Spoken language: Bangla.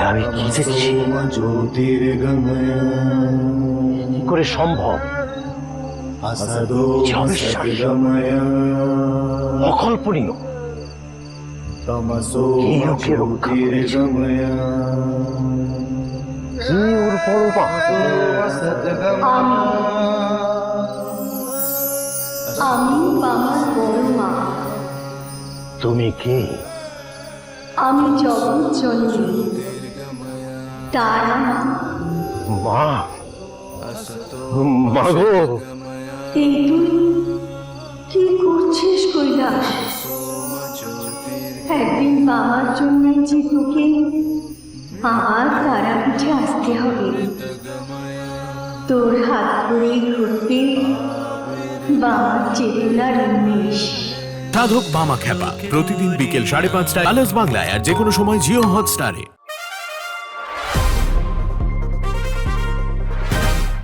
আমি কি দেখছি? কি করে সম্ভব? অকল্পনীয়। কে ওকে রক্ষা করেছে? কে ওর বড় মা? আমি বাবার বড় মা। তুমি কে? আমি জগৎ জননী তারা মা? মা গো! এই তুই কি করছিস কৈলাস? একদিন বাবার জন্য যে তোকে আবার তারাপীঠে আসতে হবে। তোর হাত ধরেই ঘুরতে বাবার চেতনার উন্মেষ। সাধক বামা খ্যাপা প্রতিদিন বিকেল 5:30টায় আলাস বাংলায় আর যে কোনো সময় জিও হটস্টারে।